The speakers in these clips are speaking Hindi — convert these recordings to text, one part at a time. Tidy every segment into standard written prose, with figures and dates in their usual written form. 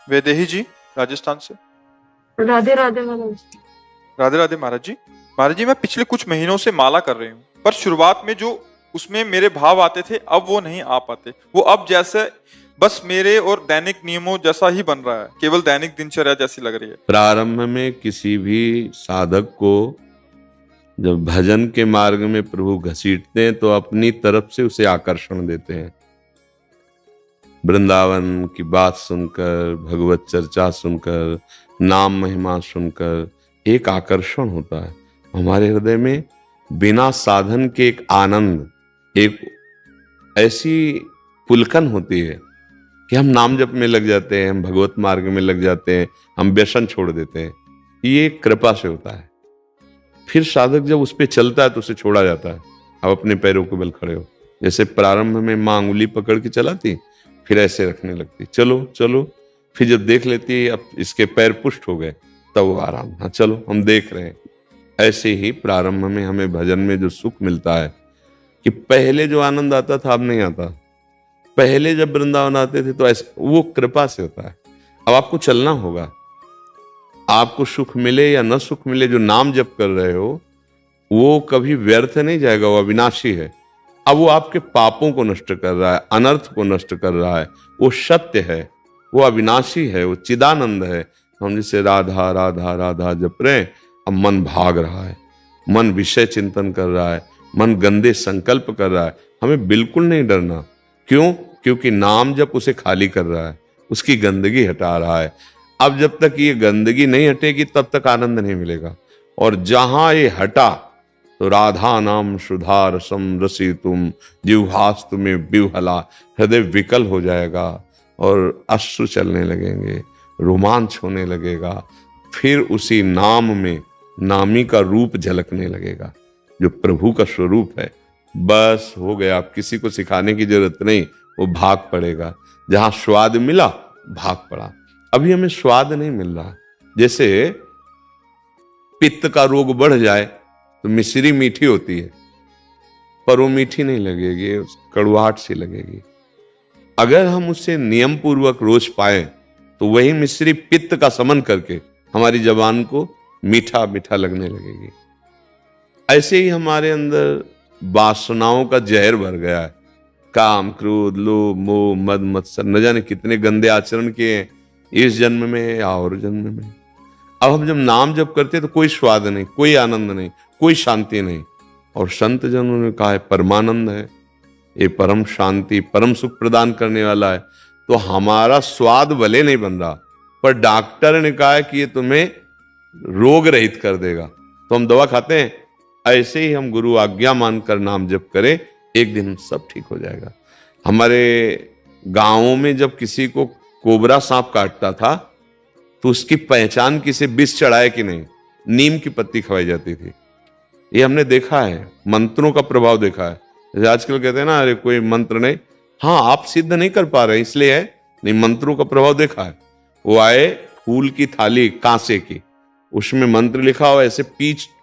वैदेही जी, राजस्थान से। राधे राधे महाराज। राधे राधे महाराज जी। महाराज जी, मैं पिछले कुछ महीनों से माला कर रही हूँ, पर शुरुआत में जो उसमें मेरे भाव आते थे अब वो नहीं आ पाते। वो अब जैसे बस मेरे और दैनिक नियमों जैसा ही बन रहा है, केवल दैनिक दिनचर्या जैसी लग रही है। प्रारंभ में किसी भी साधक को जब भजन के मार्ग में प्रभु घसीटते हैं तो अपनी तरफ से उसे आकर्षण देते हैं। वृंदावन की बात सुनकर, भगवत चर्चा सुनकर, नाम महिमा सुनकर एक आकर्षण होता है हमारे हृदय में। बिना साधन के एक आनंद, एक ऐसी पुलकन होती है कि हम नाम जप में लग जाते हैं, हम भगवत मार्ग में लग जाते हैं, हम व्यसन छोड़ देते हैं। ये कृपा से होता है। फिर साधक जब उस पर चलता है तो उसे छोड़ा जाता है। अब अपने पैरों के बल खड़े हो। जैसे प्रारंभ में माँ अंगुली पकड़ के चलाती, फिर ऐसे रखने लगती, चलो चलो। फिर जब देख लेती अब इसके पैर पुष्ट हो गए, तब वो आराम, हाँ चलो हम देख रहे हैं। ऐसे ही प्रारंभ में हमें भजन में जो सुख मिलता है कि पहले जो आनंद आता था अब नहीं आता। पहले जब वृंदावन आते थे तो ऐसे, वो कृपा से होता है। अब आपको चलना होगा। आपको सुख मिले या न सुख मिले, जो नाम जप कर रहे हो वो कभी व्यर्थ नहीं जाएगा, वो अविनाशी है। अब वो आपके पापों को नष्ट कर रहा है, अनर्थ को नष्ट कर रहा है। वो सत्य है, वो अविनाशी है, वो चिदानंद है। हम जिसे राधा राधा राधा जप रहे हैं, अब मन भाग रहा है, मन विषय चिंतन कर रहा है, मन गंदे संकल्प कर रहा है। हमें बिल्कुल नहीं डरना। क्यों? क्योंकि नाम जप उसे खाली कर रहा है, उसकी गंदगी हटा रहा है। अब जब तक ये गंदगी नहीं हटेगी तब तक आनंद नहीं मिलेगा। और जहां ये हटा तो राधा नाम सुधा रसम रसी तुम जिह्वास्तु में विह्वला, हृदय विकल हो जाएगा और अश्रु चलने लगेंगे, रोमांच होने लगेगा। फिर उसी नाम में नामी का रूप झलकने लगेगा जो प्रभु का स्वरूप है। बस हो गया। आप किसी को सिखाने की जरूरत नहीं, वो भाग पड़ेगा। जहां स्वाद मिला भाग पड़ा। अभी हमें स्वाद नहीं मिल रहा। जैसे पित्त का रोग बढ़ जाए तो मिश्री मीठी होती है, पर वो मीठी नहीं लगेगी, कड़वाहट सी लगेगी। अगर हम उससे नियम पूर्वक रोज पाए तो वही मिश्री पित्त का समन करके हमारी जबान को मीठा मीठा लगने लगेगी। ऐसे ही हमारे अंदर वासनाओं का जहर भर गया है। काम, क्रोध, लोभ, मोह, मद, मत्सर, न जाने कितने गंदे आचरण किए हैं इस जन्म में या और जन्म में। अब हम जब नाम जप करते हैं तो कोई स्वाद नहीं, कोई आनंद नहीं, कोई शांति नहीं। और संत जनों ने कहा है परमानंद है, ये परम शांति, परम सुख प्रदान करने वाला है। तो हमारा स्वाद भले नहीं बन रहा, पर डॉक्टर ने कहा है कि ये तुम्हें रोग रहित कर देगा, तो हम दवा खाते हैं। ऐसे ही हम गुरु आज्ञा मानकर नाम जप करें, एक दिन सब ठीक हो जाएगा। हमारे गांवों में जब किसी को कोबरा सांप काटता था तो उसकी पहचान किसे विष चढ़ाए कि नहीं, नीम की पत्ती खवाई जाती थी। ये हमने देखा है, मंत्रों का प्रभाव देखा है। जैसे आजकल कहते हैं ना, अरे कोई मंत्र नहीं, हाँ आप सिद्ध नहीं कर पा रहे इसलिए है, नहीं मंत्रों का प्रभाव देखा है। वो आए फूल की थाली कांसे की, उसमें मंत्र लिखा हो, ऐसे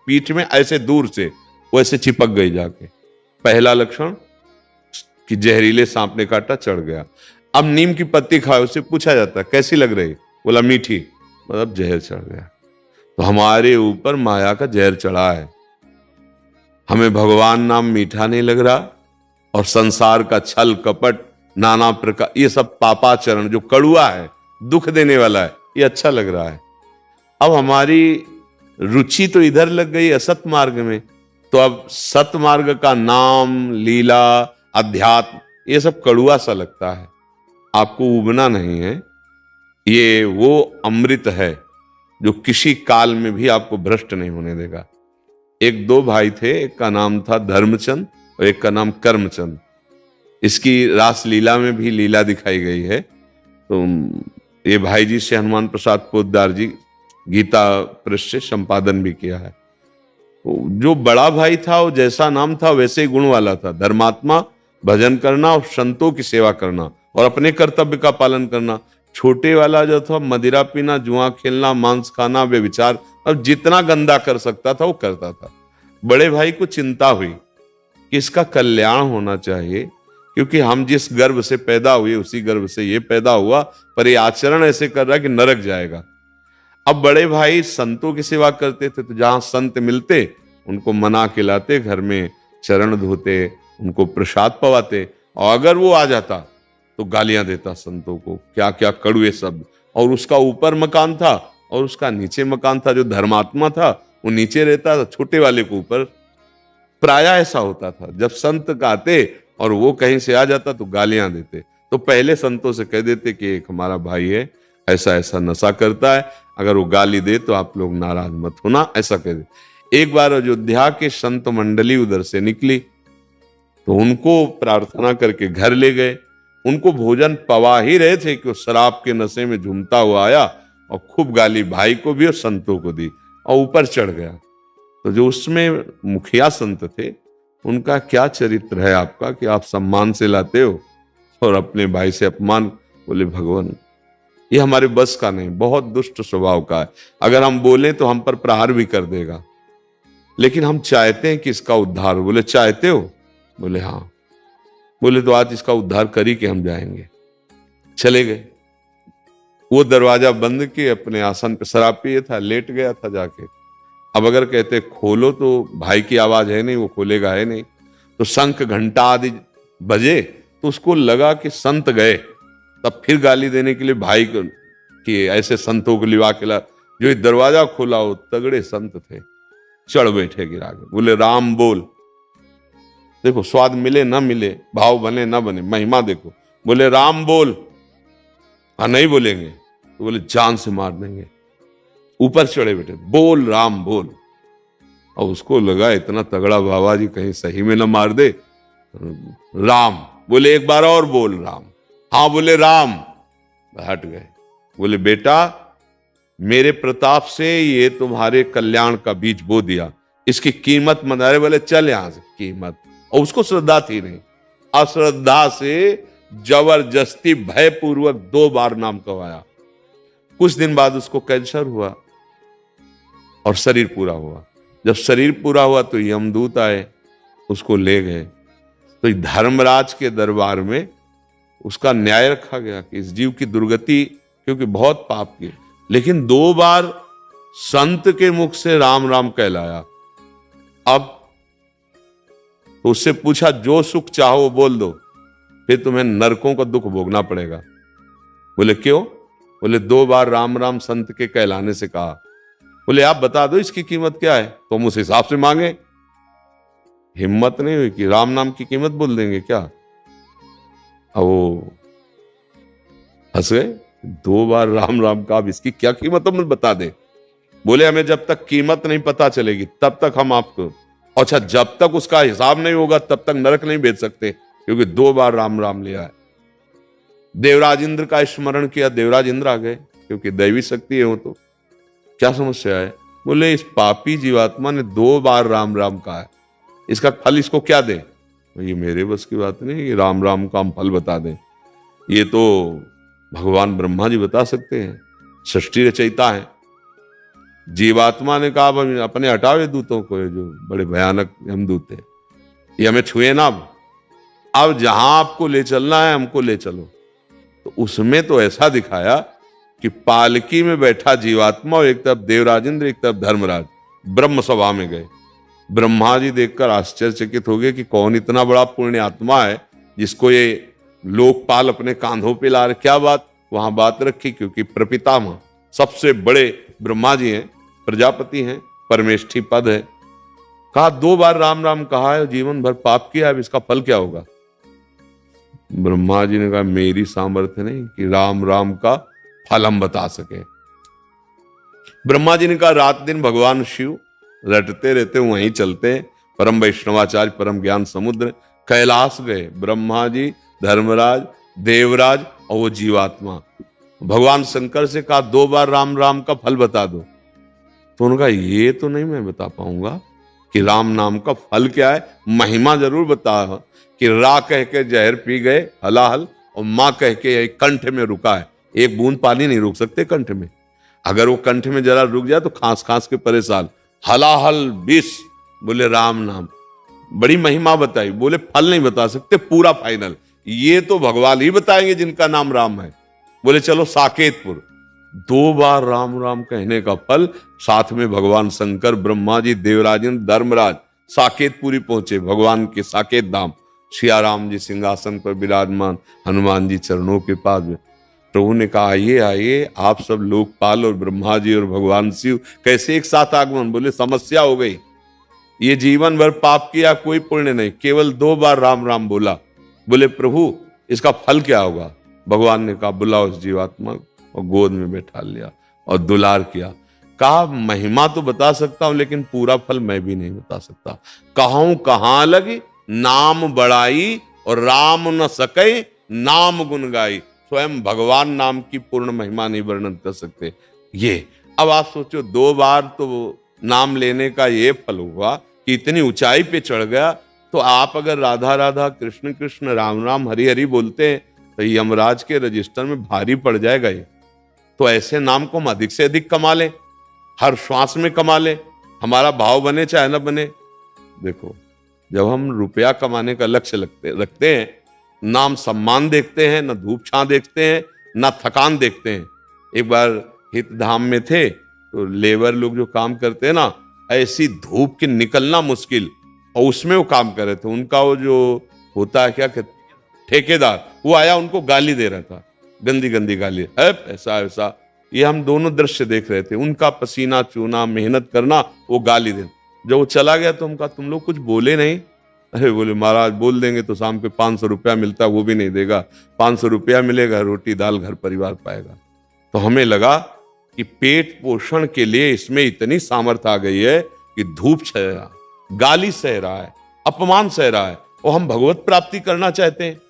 पीठ में ऐसे दूर से वो ऐसे चिपक गई जाके। पहला लक्षण कि जहरीले सांप ने काटा, चढ़ गया। अब नीम की पत्ती खाए, उससे पूछा जाता है कैसी लग रही, बोला मीठी, मतलब जहर चढ़ गया। तो हमारे ऊपर माया का जहर चढ़ा है। हमें भगवान नाम मीठा नहीं लग रहा, और संसार का छल कपट नाना प्रकार, ये सब पापाचरण जो कड़ुआ है, दुख देने वाला है, ये अच्छा लग रहा है। अब हमारी रुचि तो इधर लग गई असत मार्ग में, तो अब सत मार्ग का नाम, लीला, अध्यात्म, ये सब कड़ुआ सा लगता है। आपको उबना नहीं है। ये वो अमृत है जो किसी काल में भी आपको भ्रष्ट नहीं होने देगा। एक दो भाई थे, एक का नाम था धर्मचंद और एक का नाम कर्मचंद। इसकी रास लीला में भी लीला दिखाई गई है। तो ये भाई जी से हनुमान प्रसाद पोद्दार जी गीता पृष्ठ से संपादन भी किया है। जो बड़ा भाई था वो जैसा नाम था वैसे ही गुण वाला था, धर्मात्मा, भजन करना और संतों की सेवा करना और अपने कर्तव्य का पालन करना। छोटे वाला जो था मदिरा पीना, जुआ खेलना, मांस खाना, व्यभिचार, अब जितना गंदा कर सकता था वो करता था। बड़े भाई को चिंता हुई कि इसका कल्याण होना चाहिए, क्योंकि हम जिस गर्भ से पैदा हुए उसी गर्भ से ये पैदा हुआ, पर ये आचरण ऐसे कर रहा है कि नरक जाएगा। अब बड़े भाई संतों की सेवा करते थे, तो जहां संत मिलते उनको मना के लाते, घर में चरण धोते, उनको प्रसाद पवाते, और अगर वो आ जाता तो गालियां देता संतों को, क्या क्या कड़वे शब्द। और उसका ऊपर मकान था और उसका नीचे मकान था। जो धर्मात्मा था वो नीचे रहता था, छोटे वाले को ऊपर। प्राय ऐसा होता था, जब संत आते और वो कहीं से आ जाता तो गालियां देते। तो पहले संतों से कह देते कि एक हमारा भाई है, ऐसा ऐसा नशा करता है, अगर वो गाली दे तो आप लोग नाराज मत होना, ऐसा कह दे। एक बार अयोध्या के संत मंडली उधर से निकली तो उनको प्रार्थना करके घर ले गए। उनको भोजन पवा ही रहे थे कि वो शराब के नशे में झूमता हुआ आया और खूब गाली भाई को भी और संतों को दी और ऊपर चढ़ गया। तो जो उसमें मुखिया संत थे, उनका क्या चरित्र है आपका कि आप सम्मान से लाते हो और अपने भाई से अपमान। बोले भगवान ये हमारे बस का नहीं, बहुत दुष्ट स्वभाव का है, अगर हम बोलें तो हम पर प्रहार भी कर देगा, लेकिन हम चाहते हैं कि इसका उद्धार हो। बोले चाहते हो? बोले हाँ। बोले तो आज इसका उद्धार कर ही के हम जाएंगे। चले गए, वो दरवाजा बंद किए, अपने आसन पे शराब पिए था, लेट गया था जाके। अब अगर कहते खोलो तो भाई की आवाज है नहीं, वो खोलेगा है नहीं। तो शंख घंटा आदि बजे तो उसको लगा कि संत गए, तब फिर गाली देने के लिए भाई को कि ऐसे संतों को लिवा के ला। जो दरवाजा खोला वो तगड़े संत थे, चढ़ बैठे गिरा के। बोले राम बोल। देखो स्वाद मिले ना मिले, भाव बने ना बने, महिमा देखो। बोले राम बोल, हाँ नहीं बोलेंगे तो बोले जान से मार देंगे। ऊपर चढ़े बैठे, बोल राम बोल। और उसको लगा इतना तगड़ा बाबा जी कहीं सही में ना मार दे। राम बोले, एक बार और बोल राम। हाँ बोले राम। हट गए। बोले बेटा मेरे प्रताप से ये तुम्हारे कल्याण का बीज बो दिया, इसकी कीमत मना रहे। बोले चल यहां से, कीमत। और उसको श्रद्धा थी नहीं, अश्रद्धा से जबरदस्ती भयपूर्वक 2 बार नाम कहवाया। कुछ दिन बाद उसको कैंसर हुआ और शरीर पूरा हुआ। जब शरीर पूरा हुआ तो यमदूत आए, उसको ले गए। तो धर्मराज के दरबार में उसका न्याय रखा गया कि इस जीव की दुर्गति, क्योंकि बहुत पाप की, लेकिन 2 बार संत के मुख से राम राम कहलाया। अब तो उससे पूछा जो सुख चाहो वो बोल दो, फिर तुम्हें नरकों का दुख भोगना पड़ेगा। बोले क्यों? बोले 2 बार राम राम संत के कहलाने से कहा। बोले आप बता दो इसकी कीमत क्या है, तो हम उस हिसाब से मांगे। हिम्मत नहीं हुई कि राम नाम की कीमत बोल देंगे क्या। अब वो हंस गए। 2 बार राम राम का, अब इसकी क्या कीमत हम बता दें। बोले हमें जब तक कीमत नहीं पता चलेगी तब तक हम आपको, अच्छा जब तक उसका हिसाब नहीं होगा तब तक नरक नहीं भेज सकते, क्योंकि 2 बार राम राम लिया है। देवराज इंद्र का स्मरण किया, देवराज इंद्र आ गए, क्योंकि दैवी शक्ति है वो। तो क्या समस्या है? बोले इस पापी जीवात्मा ने 2 बार राम राम कहा है, इसका फल इसको क्या दे। ये मेरे बस की बात नहीं, राम राम का हम फल बता दें, ये तो भगवान ब्रह्मा जी बता सकते हैं, सृष्टि रचयिता है। जीवात्मा ने कहा अपने हटावे दूतों को, जो बड़े भयानक यमदूत थे, ये हमें छुए ना। अब जहां आपको ले चलना है हमको ले चलो। तो उसमें तो ऐसा दिखाया कि पालकी में बैठा जीवात्मा और एक तरफ देवराज इंद्र, एक तरफ धर्मराज, ब्रह्म सभा में गए। ब्रह्मा जी देखकर आश्चर्यचकित हो गए कि कौन इतना बड़ा पुण्य आत्मा है जिसको ये लोकपाल अपने कांधों पे ला रहे। क्या बात? वहां बात रखी, क्योंकि प्रपितामह सबसे बड़े ब्रह्मा जी हैं, प्रजापति हैं, परमेष्ठी पद है। कहा 2 बार राम राम कहा है, जीवन भर पाप किया है, अब इसका फल क्या होगा। ब्रह्मा जी ने कहा मेरी सामर्थ्य नहीं कि राम राम का फल हम बता सके। ब्रह्मा जी ने कहा रात दिन भगवान शिव रटते रहते वहीं चलते हैं, परम वैष्णवाचार्य, परम ज्ञान समुद्र। कैलाश गए ब्रह्मा जी, धर्मराज, देवराज और वो जीवात्मा। भगवान शंकर से कहा 2 बार राम राम का फल बता दो। तो उनका ये तो नहीं मैं बता पाऊंगा कि राम नाम का फल क्या है। महिमा जरूर बता कि रा कह के जहर पी गए हलाहल, और माँ कह के कंठ में रुका है। एक बूंद पानी नहीं रोक सकते कंठ में, अगर वो कंठ में जरा रुक जाए तो खांस खांस के परेशान। हलाहल विष, बोले राम नाम, बड़ी महिमा बताई। बोले फल नहीं बता सकते, पूरा फाइनल ये तो भगवान ही बताएंगे जिनका नाम राम है। बोले चलो साकेतपुर। 2 बार राम राम कहने का फल, साथ में भगवान शंकर, ब्रह्मा जी, देवराजन, धर्मराज साकेतपुरी पहुंचे, भगवान के साकेत धाम। सिया राम जी सिंहासन पर विराजमान, हनुमान जी चरणों के पास में। प्रभु ने कहा आइए आइए, आप सब लोकपाल और ब्रह्मा जी और भगवान शिव कैसे एक साथ आगमन। बोले समस्या हो गई, ये जीवन भर पाप किया, कोई पुण्य नहीं, केवल 2 बार राम राम बोला। बोले प्रभु इसका फल क्या होगा। भगवान ने कहा बुलाओ उस जीवात्मा और गोद में बैठा लिया और दुलार किया। कहा महिमा तो बता सकता हूं लेकिन पूरा फल मैं भी नहीं बता सकता। कहूं कहां लगी नाम बड़ाई और राम न सके नाम गुन गाई। स्वयं भगवान नाम की पूर्ण महिमा नहीं वर्णन कर सकते। ये अब आप सोचो 2 बार तो नाम लेने का ये फल हुआ कि इतनी ऊंचाई पे चढ़ गया। तो आप अगर राधा राधा कृष्ण कृष्ण राम राम हरि हरि बोलते हैं तो यमराज के रजिस्टर में भारी पड़ जाएगा ये। तो ऐसे नाम को हम अधिक से अधिक कमा लें, हर श्वास में कमा लें, हमारा भाव बने चाहे न बने। देखो जब हम रुपया कमाने का लक्ष्य रखते हैं, नाम सम्मान देखते हैं, न धूप छां देखते हैं, न थकान देखते हैं। एक बार हित धाम में थे तो लेबर लोग जो काम करते हैं ना, ऐसी धूप के निकलना मुश्किल, और उसमें वो काम कर रहे थे। उनका वो जो होता है क्या कहते ठेकेदार, वो आया उनको गाली दे रहा था, गंदी गंदी गाली, है ऐसा ऐसा। ये हम दोनों दृश्य देख रहे थे, उनका पसीना चूना, मेहनत करना, वो गाली देना। जब वो चला गया तो हम कहा तुम लोग कुछ बोले नहीं। अरे बोले महाराज बोल देंगे तो शाम को 500 रुपया मिलता, वो भी नहीं देगा। 500 रुपया मिलेगा, रोटी दाल घर परिवार पाएगा। तो हमें लगा कि पेट पोषण के लिए इसमें इतनी सामर्थ्य आ गई है कि धूप सह रहा है, गाली सह रहा है, अपमान सह रहा है, और हम भगवत प्राप्ति करना चाहते हैं।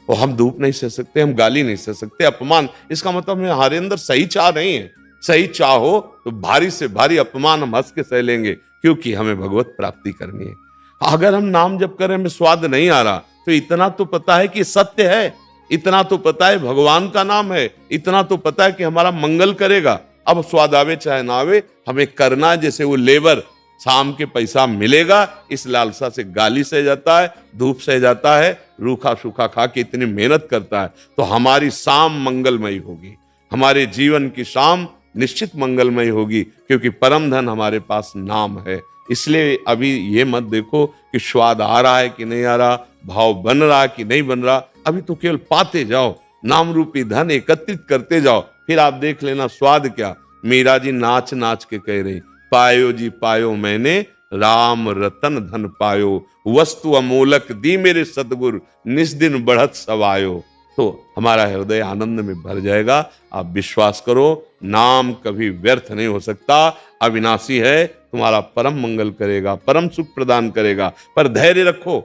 और हम धूप नहीं सह सकते, हम गाली नहीं सह सकते, अपमान। इसका मतलब हमारे अंदर सही चाह नहीं है। सही चाह हो तो भारी से भारी अपमान हम हंस के सह लेंगे, क्योंकि हमें भगवत प्राप्ति करनी है। अगर हम नाम जप करें हमें स्वाद नहीं आ रहा, तो इतना तो पता है कि सत्य है, इतना तो पता है भगवान का नाम है, इतना तो पता है कि हमारा मंगल करेगा। अब स्वाद आवे चाहे ना आवे, हमें करना है। जैसे वो लेबर शाम के पैसा मिलेगा इस लालसा से गाली सह जाता है, धूप सह जाता है, रूखा सूखा खा के इतनी मेहनत करता है, तो हमारी शाम मंगलमयी होगी, हमारे जीवन की शाम निश्चित मंगलमयी होगी, क्योंकि परम धन हमारे पास नाम है। इसलिए अभी ये मत देखो कि स्वाद आ रहा है कि नहीं आ रहा, भाव बन रहा है कि नहीं बन रहा। अभी तो केवल पाते जाओ, नाम रूपी धन एकत्रित करते जाओ, फिर आप देख लेना स्वाद क्या। मीरा जी नाच नाच के कह रही, पायो जी पायो मैंने राम रतन धन पायो, वस्तु अमोलक दी मेरे सतगुरु निस दिन बढ़त सवायो। तो हमारा हृदय आनंद में भर जाएगा। आप विश्वास करो, नाम कभी व्यर्थ नहीं हो सकता, अविनाशी है, तुम्हारा परम मंगल करेगा, परम सुख प्रदान करेगा। पर धैर्य रखो,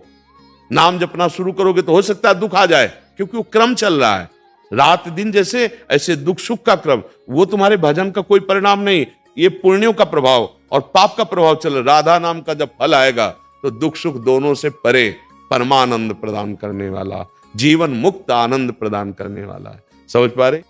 नाम जपना शुरू करोगे तो हो सकता है दुख आ जाए, क्योंकि वो क्रम चल रहा है। रात दिन जैसे ऐसे दुख सुख का क्रम, वो तुम्हारे भजन का कोई परिणाम नहीं, ये पुण्यों का प्रभाव और पाप का प्रभाव चल रहा। राधा नाम का जब फल आएगा तो दुख सुख दोनों से परे परमानंद प्रदान करने वाला, जीवन मुक्त आनंद प्रदान करने वाला है। समझ पा रहे?